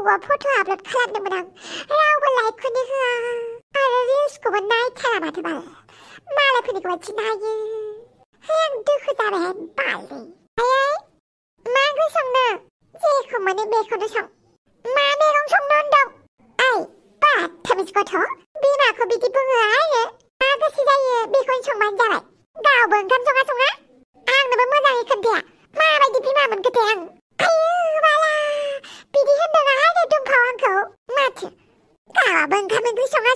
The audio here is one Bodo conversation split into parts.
फेसबुकआव फट' आपल'ड खालामदोंमोन आं रावबो लाइकखौनो होआ आरो रिल्सखौबो नायथारा माथो बाल मालायफोरनिखौ बायदि नायो है आं दुखु जाबाय बाललै आयै मा ओंख्रि संनो जेखौ मोनो बेखौनो सं मा मैगं संनो होनदों ओइ बाथामिज गथ' बिमाखौ बिदि बुङो आरो मा गोसो जायो बेखौनो संबानो जाबाय गावबो ओंखाम सङा आंनोबो मोजाङै खोन्थाया माबायदि बिमा मोनखोथाय आं आयु बाला बिदि होनदों आरो दुमफाव आंखौ माथो गावाबो ओंखाम ओंख्रि सङा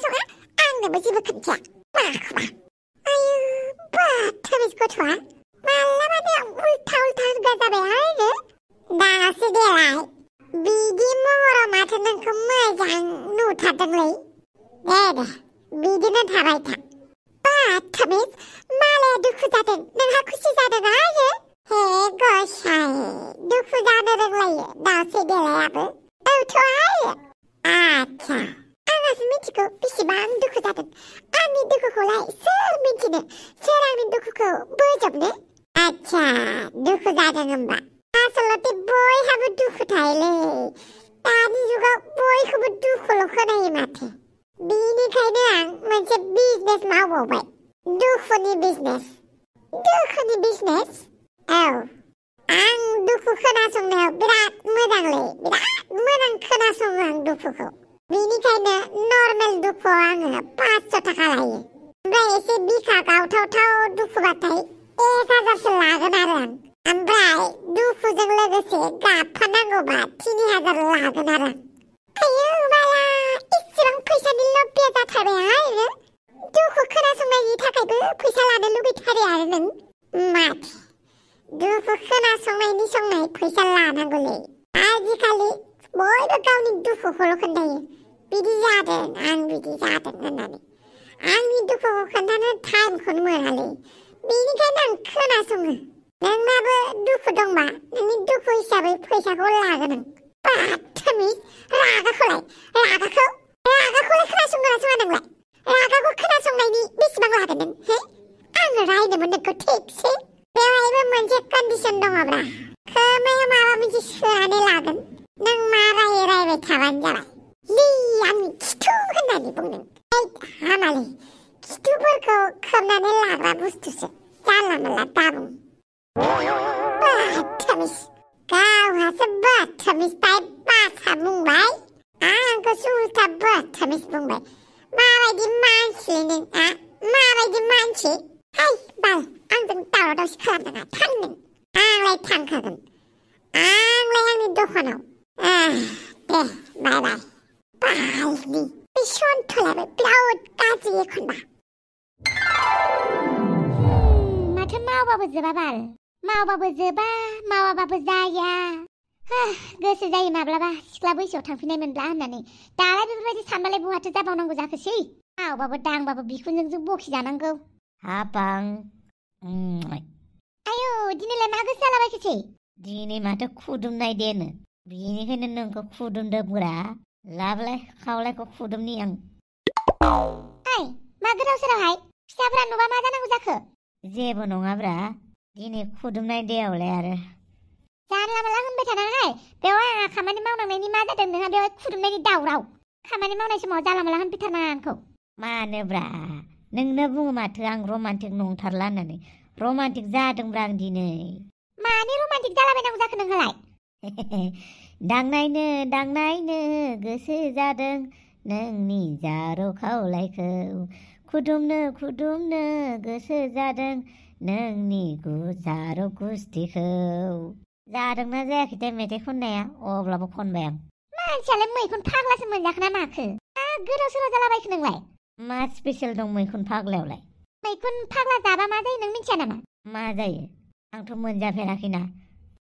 आंनोबो जेबो खोन्थाया माखौबा आयु बाथामिज गथ'आ मालाबानो उल्था होनग्रा जाबाय आरो दासो देलाय बिदि महराव माथो नोंखौ मोजां नुथारदोंलै दे बिदिनो थाबाय था बाथामिज मालाया दुखु जादों नोंहा खुसि जादों आरो हे गसाय दुखु जानो रोंलायो दासो देलायाबो औथ' आरो आच्छा आंहासो मिथिगौ बेसेबां दुखु जादों आंनि दुखुखौलाय सोर मिथिनो सोर आंनि दुखुखौ बोजबनो आच्छा दुखु जादों होमबा आसलथे बयहाबो दुखु थायोलै दानि जुगाव बयखौबो दुखुल' खोनायो माथो बेनिखायनो आं मोनसे बिजनेस मावबावबाय दुखुनि बिजनेस औ आं दुखु खोनासंनायाव बिराद मोजांलै बिराद मोजां खोनासङो आं दुखुखौ बेनिखायनो नर्मेल दुखुआव आङो 500 थाखा लायो ओमफ्राय एसे बिखा गावथावथाव दुखुबाथाय 1000सो लागोन आरो आं ओमफ्राय दुखुजों लोगोसे गाबफानांगौबा 3000 लागोन आरो आयु बाला इसेबां फैसानि लब्बिया जाथारबाय आरो दुखु खोनासंनायनि थाखायबो फैसा लानो लुबैथारो आरो नों माथो दुखु खोनासंनायनि संनाय फैसा लानांगौलै आजिखालि बयबो गावनि दुखुखौल' खोन्थायो बिदि जादों आं बिदि जादों होननानै आंनि दुखुखौ खोन्थानो टाइमखौनो मोनालै बेनिखायनो आं खोनासङो नोंनाबो दुखु दंबा नोंनि दुखु हिसाबै फैसाखौ लागोन आं बाथामिज रागाखौलाय खोनासंगोना सङा नोंलाय रागाखौ खोनासंनायनि बेसेबां लागोन नों हे आङो रायनोमोन नोंखौ थिगसे बेवहायबो मोनसे कन्डिसन दङब्रा खोमायाव माबा मोनसे सोनानै लागोन नों मा रायबाय थाबानो जाबाय लै आंनि खिथु होननानै बुंदों हामालै खिथुफोरखौ खोबनानै लाग्रा बुस्थुसो जानला मोनला दाबुं बाथामिज गावहासो बाथामिज टाइप बाथा बुंबाय आंखौसो उल्था बाथामिज बुंबाय माबायदि मानसि नों माबायदि मानसि हाय बाल आंजों दावराव दावसि खालामनाङा थां नों आंलाय थांखागोन आंलाय आंनि दखानाव दे बाय बालनि बे सन्थलायाबो बिराद गाज्रि एखनबा माथो मावबाबो जोबा बाल मावाबाबो जाया गोसो जायो माब्लाबा सिख्ला बैसोआव थांफिननाय मोनब्ला होननानै दालाय बेफोरबायदि सानबालाय बहाथो जाबावनांगौ जाखोसै मावबाबो दांबाबो बिखुनजोंसो बखिजानांगौ हाबां आयौ दिनैलाय मा गोसो जालाबायखोसै दिनै माथो खुदुमनाय देनो बेनिखायनो नोंखौ खुदुमदोंब्रा लाबलाय खावलायखौ खुदुमनि आं ओइ मा गोदाव सोरावहाय फिसाफोरा नुबा मा जानांगौ जाखो जेबो नङाब्रा दिनै खुदुमनाय देयावलाय आरो जानला मोनला होनबाय थानाङाहाय बेवहाय आंहा खामानि मावनांनायनि मा जादों नोंहा बेवहाय खुदुमनायनि दावराव खामानि मावनाय समाव जानला मोनला होनफैथारनाङा आंखौ मानोब्रा नोंनो बुङो माथो आं रमान्टिक नंथारला होननानै रमान्टिक जादोंब्रा आं दिनै मानि रमान्टिक जालाबायनांगौ जाखो नोंहालाय दांनायनो गोसो जादों नोंनि जारौ खावलायखौ खुदुमनो गोसो जादों नोंनि जारौ गुस्थिखौ जादोंना जायाखैथाय मेथाइ खननाया अब्लाबो खनबाय आं मानसियालाय मैखुन फाग्लासो मोनजाखो ना माखो गोदाव सोराव जालाबायखो नोंलाय मा स्पेसियेल दं मैखुन फाग्लायावलाय मैखुन फाग्ला जाबा मा जायो नों मिथिया नामा मा जायो आंथ' मोनजाफेराखैना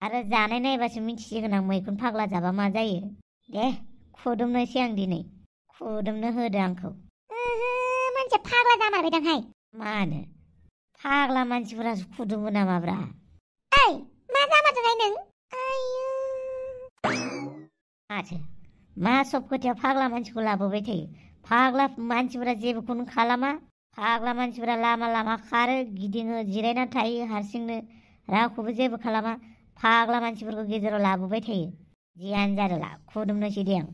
आरो जानाय नायबासो मिथिसिगोन आं मैखुन फाग्ला जाबा मा जायो दे खुदुमनोसै आं दिनै खुदुमनो होदो आंखौ मानसिया फाग्ला जामारबायदांहाय मानो फाग्ला मानसिफोरासो खुदुमो नामाब्रा ओइ मा जामारदोंहाय नों आयु माथो मा सब खोथायाव फाग्ला मानसिखौ लाबोबाय थायो फाग्ला मानसिफोरा जेबोखौनो खालामा फाग्ला मानसिफोरा लामा खारो गिदिङो जिरायना थायो हारसिंनो रावखौबो जेबो खालामा फाग्ला मानसिफोरखौ गेजेराव लाबोबाय थायो जियानो जादोला खुदुमनोसै दे आं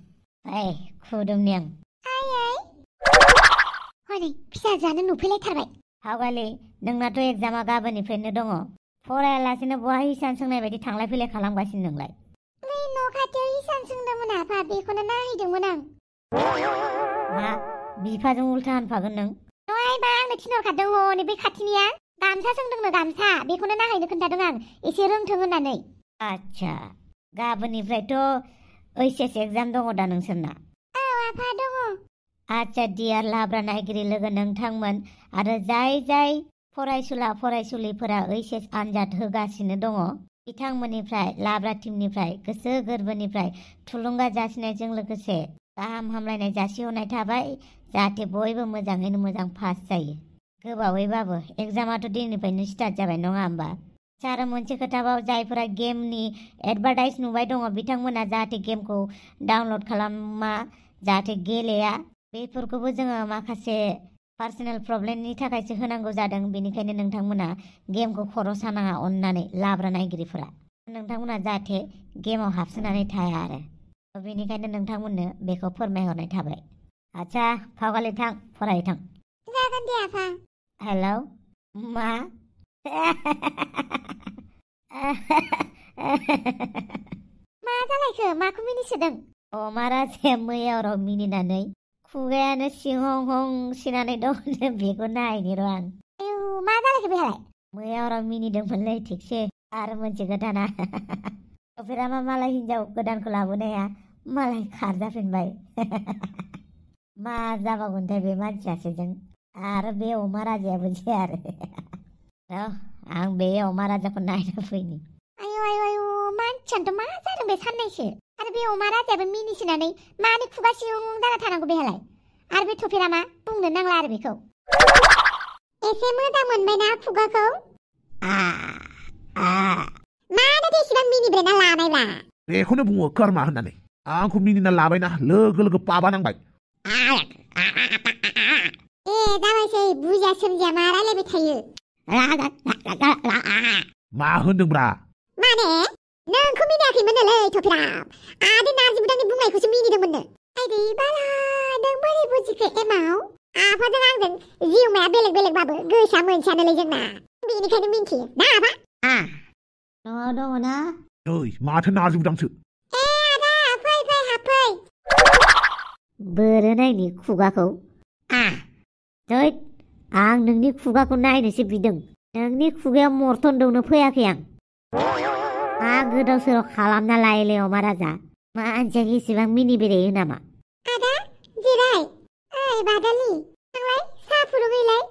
ओइ खुदुमनि आं हनै फिसाजोआनो नुफैलायथारबाय फावगालि नोंनाथ' एगजामा गाबोननिफ्रायनो दङ फरायालासिनो बहा हिसान सोंनाय बायदि थांलाय फैलाय खालामगासिनो नोंलाय नै न' खाथियाव हिसान सोंदोंमोन आफा बेखौनो नायहैदोंमोन आं मा बिफाजों उल्था होनफागोन नों ओइ मा आंनो थिनहरखादों हनै बै खाथिनिया गामसा सोंदोंनो गामसा बेखौनो नायहैनो खोन्थादों आं एसे रोंथों होननानै आच्छा गाबोननिफ्रायथ' ओइस एगजाम दङ दा नोंसोरना औ आफा दङ आच्छा डियार लाब्रा नायगिरि लोगो नोंथांमोन आरो जाय फरायसुला फरायसुलिफोरा ओइस आनजाद होगासिनो दङ बिथांमोननिफ्राय लाब्रा टिमनिफ्राय गोसो गोरबोनिफ्राय थुलुंगा जासिनायजों लोगोसे गाहाम हामलायनाय जासिहरनाय थाबाय जाहाथे बयबो मोजाङैनो मोजां पास जायो गोबावैबाबो एगजामाथ' दिननिफ्रायनो स्टार्ट जाबाय नङा होमबा आरो मोनसे खोथाबाव जायफोरा गेमनि एडभार्टाइज नुबाय दङ बिथांमोना जाहाथे गेमखौ डाउनलड खालामा जाहाथे गेलेया बेफोरखौबो जोङो माखासे पार्सनेल प्रब्लेमनि थाखायसो होनांगौ जादों बेनिखायनो नोंथांमोना गेमखौ खर' सानाङा अननानै लाब्रा नायगिरिफोरा नोंथांमोना जाहाथे गेमाव हाबसोनानै थाया आरो बेनिखायनो नोंथांमोननो बेखौ फोरमायहरनाय थाबाय आच्छा फावगालि थां फरायै थां जागोन दे आफा हेलौ मा मा जालायखो माखौ मिनिसोदों अमा राजाया मैया हराव मिनिनानै खुगायानो सिंहं हं सिनानै दं बेखौ नायनि र' आं आयौ मा जालायखो बेहाय मैया हराव मिनिदोंमोनलै थिगसे आरो मोनसे खोथाना अफेरामा मालाय हिनजाव गोदानखौ लाबोनाया मालाय खारजाफिनबाय मा जाबावगोनथाय बे मानसियासो जों आरो बे अमा राजायाबो जे आरो आं बे अमा राजाखौ नायना फैनि आयौ आयौ आयौ मानसियानोथ' मा जादों बे साननैसो आरो बे अमा राजायाबो मिनिसोनानै मानो खुगा सिंहं जाना थानांगौ बेहालाय आरो बे थफेरामा बुंनो नांला आरो बेखौ एसे मोजां मोनबायना खुगाखौ मानो एसेबां मिनिब्रेना लानायब्रा बेखौनो बुङो कर्मा होननानै आंखौ मिनिना लाबायना लोगो लोगो पाबा नांबाय जाबायसै बुजिया सोमजिया मा रायलायबाय थायो मा होनदोंब्रा माने नोंखौ मिनियाखैमोननोलै थफेराम आदै नारजि बुदांनि बुंनायखौसो मिनिदोंमोननो आइदै बाला नों बोरै बुजिखो एमाव आफाजों आंजों जिउमाया बेलेग बेलेगबाबो गोसोआ मोनसेयानोलै जोंना बेनिखायनो मिन्थियो ना आफा न'आव दङ ना ओइ माथो नारजि बुदांसो आदा फै हाबफै बोरो नायनि खुगाखौ दैद आं नोंनि खुगाखौ नायनोसो बिदों नोंनि खुगायाव मर्थन दौनो फैयाखै आं मा गोदाव सोराव खालामना लायोलै अमा राजा मानसिया एसेबां मिनि बेरायो नामा आदा जिराय ओइ बादालि थांलाय साहा फुदुंहैलाय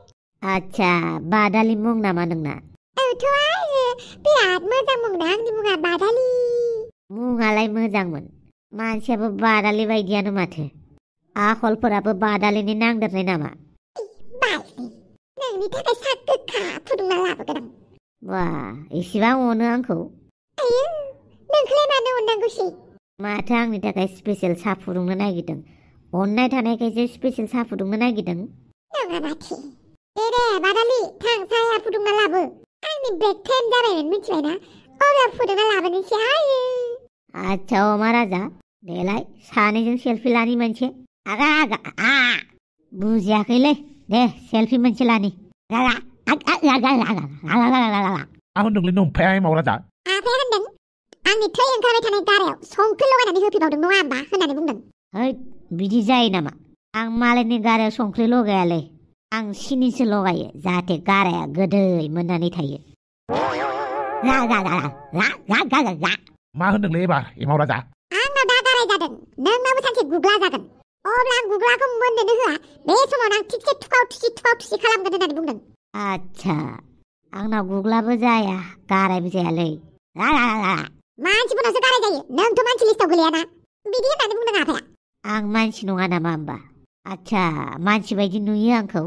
आच्छा बादालि मुं नामा नोंना औथ' आरो बिराद मोजां मुंना आंनि मुङा बादालि मुङालाय मोजांमोन मानसियाबो बादालि बायदियानो माथो आखलफोराबो बादालिनि नांदेरनाय नामा बालि नोंनि थाखाय साहा गोखा फुदुंना लाबोगोन आं बा इसेबां अनो आंखौ आयो नोंखौलाय मानो अननांगौसै माथो आंनि थाखाय स्पेसियेल साहा फुदुंनो नागिरदों अननाय थानायखायसो स्पेसियेल साहा फुदुंनो नागिरदों नङा माथो दे बादालि थां साहा फुदुंना लाबो आंनि ब्रेक टाइम जाबायमोन मिथिबायना अब्ला फुदुंना लाबोनोसै आयो आच्छा अमा राजा देलाय सानैजों सेल्फि लानि मोनसे बुजियाखैलै दे सेल्फि मोनसे लानि मा होनदोंलै नोमफाया एमाव राजा आफाया होनदों आंनि थै ओंखारबाय थानाय गारायाव संख्रि लगायनानै होफैबावदों नङा होमबा होननानै बुंदों हैद बिदि जायो नामा आं मालायनि गारायाव संख्रि लगायालै आं सिनिसो लगायो जाहाथे गाराया गोदै मोननानै थायो मा होनदोंलै एबार एमाव राजा आंनाव दा गाराय जादों नोंनावबो सानसे गुग्ला जागोन अब्ला आं गुग्लाखौ मोननोनो होआ बे समावनो आं थिगसे थुखाव थुसि खालामगोन होननानै बुंदों आच्छा आंनाव गुग्लाबो जाया गारायबो जायालै मानसिफोरनावसो गाराय जायो नोंथ' मानसि लिस्टाव गोलैयाना बिदि होननानै बुंदों आफाया आं मानसि नङा नामा होमबा आच्छा मानसि बायदि नुयो आंखौ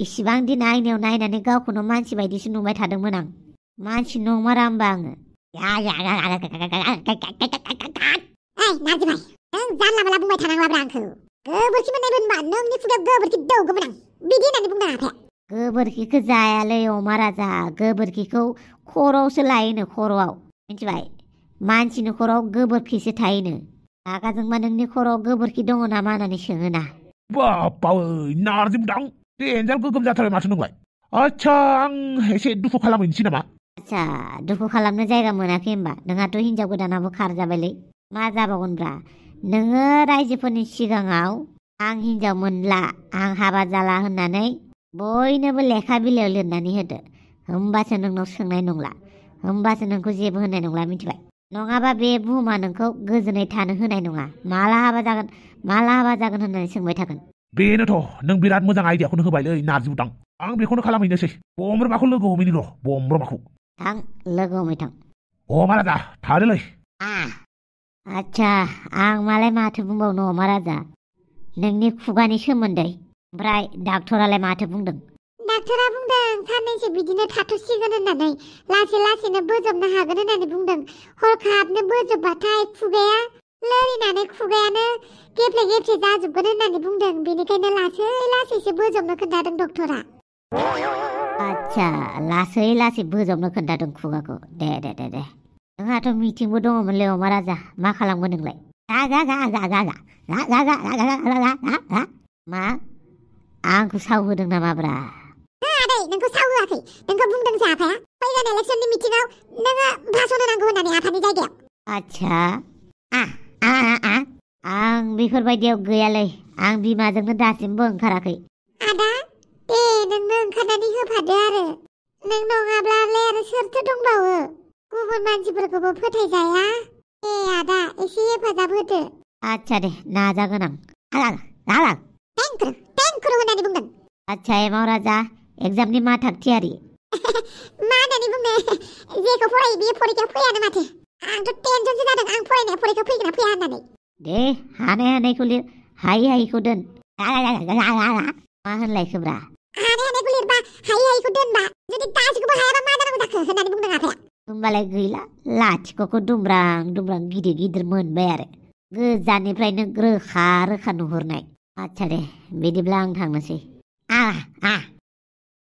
इसिबां दिन आयनायाव नायनानै गावखौनो मानसि बायदिसो नुबाय थादोंमोन आं मानसि नंमारा होमबा आङो ओइ नारजि भाइ नों जानला माला बुंबाय थानांलाब्रा आंखौ गोबोरखि मोननायबो होनबा नोंनि खुगायाव गोबोरखि दौगौमोन आं बिदि होननानै बुंदों आफाया गोबोरखिखौ जायालै अमा राजा गोबोरखिखौ खर'आवसो लायोनो खर'आव मिथिबाय मानसिनि खर'आव गोबोरखिसो थायोनो रागा जोंबा नोंनि खर'आव गोबोरखि दङ नामा होननानै सोङोना बाप्पा नारजि बुदां देन्जार गोगोम जाथारबाय माथो नोंलाय आच्छा आं एसे दुखु खालामहैनोसै नामा आच्छा दुखु खालामनो जायगा मोनाखै होमबा नोंहाथ' हिनजाव गोदानाबो खारजाबायलै मा जाबावगोनब्रा नोङो रायजोफोरनि सिगाङाव आं हिनजाव मोनला आं हाबा जाला होननानै बयनोबो लेखा बिलाइयाव लिरनानै होदो होमबासो नोंनाव सोंनाय नंला होमबासो नोंखौ जेबो होननाय नंला मिथिबाय नङाबा बे बुहुमा नोंखौ गोजोनै थानो होनाय नङा माला हाबा जागोन होननानै सोंबाय थागोन बेनोथ' नों बिराद मोजां आइडियाखौनो होबायलै नारजि बुदां आं बेखौनो खालामहैनोसै बमब्रमाखौ लोगो हमैनि र' बमब्रमाखौ थां लोगो हमै थां अमा राजा थादोलै आच्छा आं मालाय माथो बुंबावनो अमा राजा नोंनि खुगानि सोमोन्दै ओमफ्राय डाक्टरालाय माथो बुंदों डाक्टरा बुंदों साननैसो बिदिनो थाथ'सिगोन होननानै लासै लासैनो बोजबनो हागोन होननानै बुंदों हरखाबनो बोजबबाथाय खुगाया लोरिनानै खुगायानो गेफ्ले गेफ्ले जाजोबगोन होननानै बुंदों बेनिखायनो लासै लासैसो बोजबनो खोन्थादों डक्टरा आच्छा लासै लासै बोजबनो खोन्थादों खुगाखौ दे नोंहाथ' मिटिंबो दङमोनलै अमा राजा मा खालामगोन नोंलाय मा आंखौ सावहोदों नामाब्रा आदै नोंखौ सावहोआखै नोंखौ बुंदोंसो आफाया फैगोन इलेक्सननि मिटिंआव नोङो भाषण होनांगौ होननानै आफानि जायगायाव आच्छा आं बेफोरबायदियाव गैयालै आं बिमाजोंनो दासिमबो ओंखाराखै आदा दे नोंनो ओंखारनानै होफादो आरो नों नङाब्लालाय आरो सोरथो दंबावो गुबुन मानसिफोरखौबो फोथायजाया दे आदा एसे हेफाजाब होदो आच्छा दे नाजागोन आं थेंक्रु होननानै बुंदों आच्छा एमाव राजा एग्जामनि मा थाग थियारि मा होननानै बुंनो जेखौ फरायो बेयो फरिखायाव फैयानो माथो आंथ' टेनसनसो जादों आं फरायनाया फरिखायाव फैगोन ना फैया होननानै दे हानायखौ लिर हायिखौ दोन मा होनलायखोब्रा हानायखौ लिरबा हायिखौ दोनबा जुदि गासिखौबो हायाबा मा जानांगौ जाखो होननानै बुंदों आफाया होमबालाय गैला लाथिख'खौ दुमब्रां गिदिर मोनबाय आरो गोजाननिफ्रायनो रोखा नुहुरनाय आच्छा दे बिदिब्ला आं थांनोसै